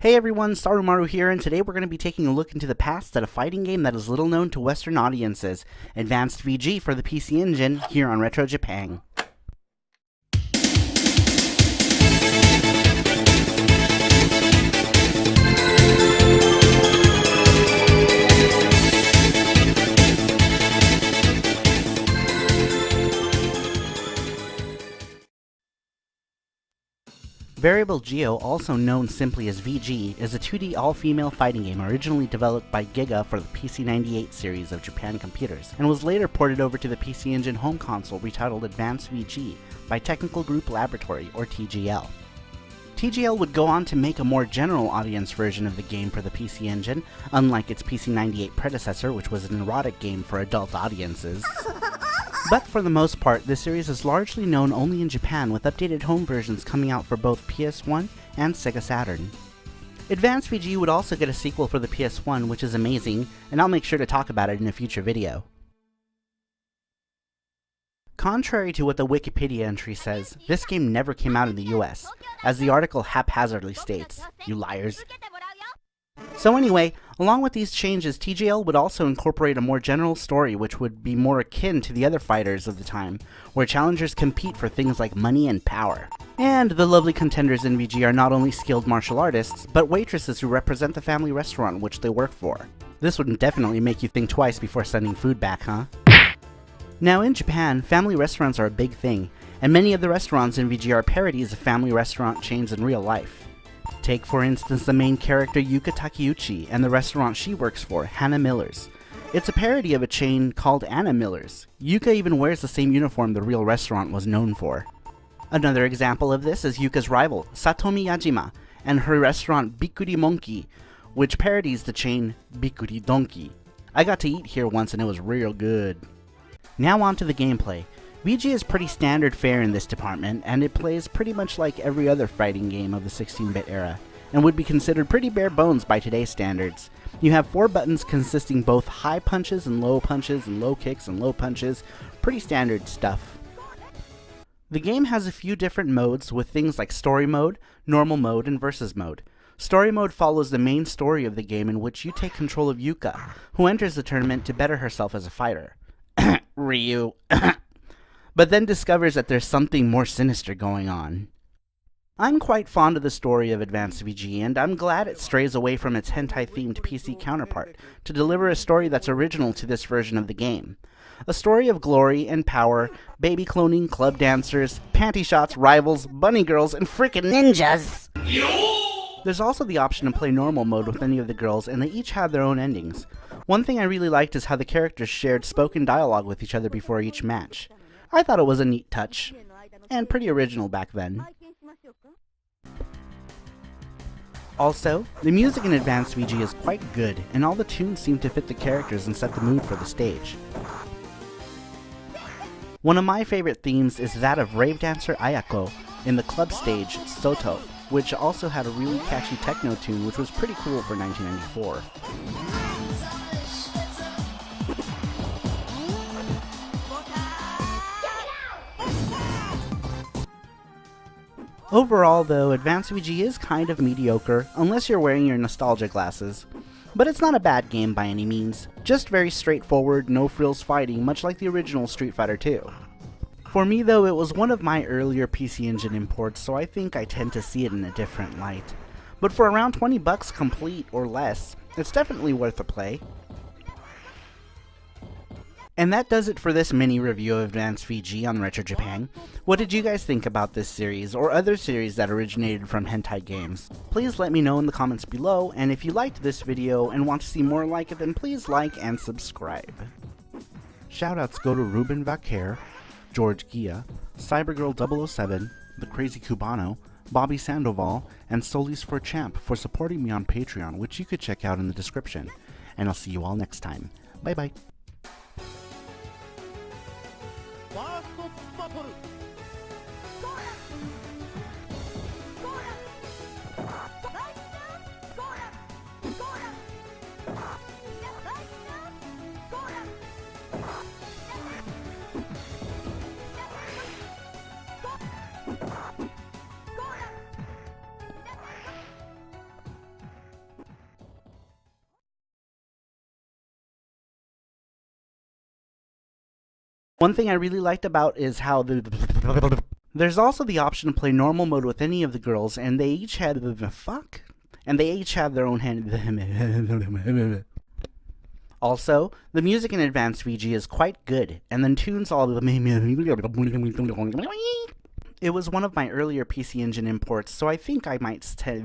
Hey everyone, Sarumaru here, and today we're going to be taking a look into the past at a fighting game that is little known to Western audiences, Advanced VG for the PC Engine, here on Retro Japan. Variable Geo, also known simply as VG, is a 2D all-female fighting game originally developed by Giga for the PC-98 series of Japan computers, and was later ported over to the PC Engine home console retitled Advanced VG by Technical Group Laboratory, or TGL. TGL would go on to make a more general audience version of the game for the PC Engine, unlike its PC-98 predecessor, which was an erotic game for adult audiences. But for the most part, this series is largely known only in Japan, with updated home versions coming out for both PS1 and Sega Saturn. Advanced VG would also get a sequel for the PS1, which is amazing, and I'll make sure to talk about it in a future video. Contrary to what the Wikipedia entry says, this game never came out in the US, as the article haphazardly states. You liars. So anyway, along with these changes, TGL would also incorporate a more general story which would be more akin to the other fighters of the time, where challengers compete for things like money and power. And the lovely contenders in VG are not only skilled martial artists, but waitresses who represent the family restaurant which they work for. This would definitely make you think twice before sending food back, huh? Now in Japan, family restaurants are a big thing, and many of the restaurants in VG are parodies of family restaurant chains in real life. Take for instance the main character Yuka Takeuchi and the restaurant she works for, Hannah Miller's. It's a parody of a chain called Anna Miller's. Yuka even wears the same uniform the real restaurant was known for. Another example of this is Yuka's rival, Satomi Yajima, and her restaurant Bikuri Monkey, which parodies the chain Bikuri Donkey. I got to eat here once and it was real good. Now on to the gameplay. VG is pretty standard fare in this department, and it plays pretty much like every other fighting game of the 16-bit era, and would be considered pretty bare bones by today's standards. You have 4 buttons consisting both high punches and low kicks and low punches, pretty standard stuff. The game has a few different modes with things like story mode, normal mode, and versus mode. Story mode follows the main story of the game in which you take control of Yuka, who enters the tournament to better herself as a fighter. Ryu. But then discovers that there's something more sinister going on. I'm quite fond of the story of Advanced VG, and I'm glad it strays away from its hentai-themed PC counterpart to deliver a story that's original to this version of the game. A story of glory and power, baby cloning, club dancers, panty shots, rivals, bunny girls, and frickin' ninjas! There's also the option to play normal mode with any of the girls, and they each have their own endings. One thing I really liked is how the characters shared spoken dialogue with each other before each match. I thought it was a neat touch, and pretty original back then. Also, the music in Advanced VG is quite good, and all the tunes seem to fit the characters and set the mood for the stage. One of my favorite themes is that of rave dancer Ayako in the club stage Soto, which also had a really catchy techno tune which was pretty cool for 1994. Overall though, Advanced VG is kind of mediocre, unless you're wearing your nostalgia glasses. But it's not a bad game by any means, just very straightforward, no-frills fighting, much like the original Street Fighter 2. For me though, it was one of my earlier PC Engine imports, so I think I tend to see it in a different light. But for around 20 bucks complete or less, it's definitely worth a play. And that does it for this mini review of Advanced VG on Retro Japan. What did you guys think about this series, or other series that originated from hentai games? Please let me know in the comments below, and if you liked this video and want to see more like it, then please like and subscribe. Shoutouts go to Ruben Vaquer, George Gia, Cybergirl007, The Crazy Cubano, Bobby Sandoval, and Solis for Champ for supporting me on Patreon, which you could check out in the description. And I'll see you all next time. Bye bye. One thing I really liked about is how there's also the option to play normal mode with any of the girls, and they each had their own hand. Also, the music in Advanced VG is quite good, and the tunes all It was one of my earlier PC Engine imports, so I think I might say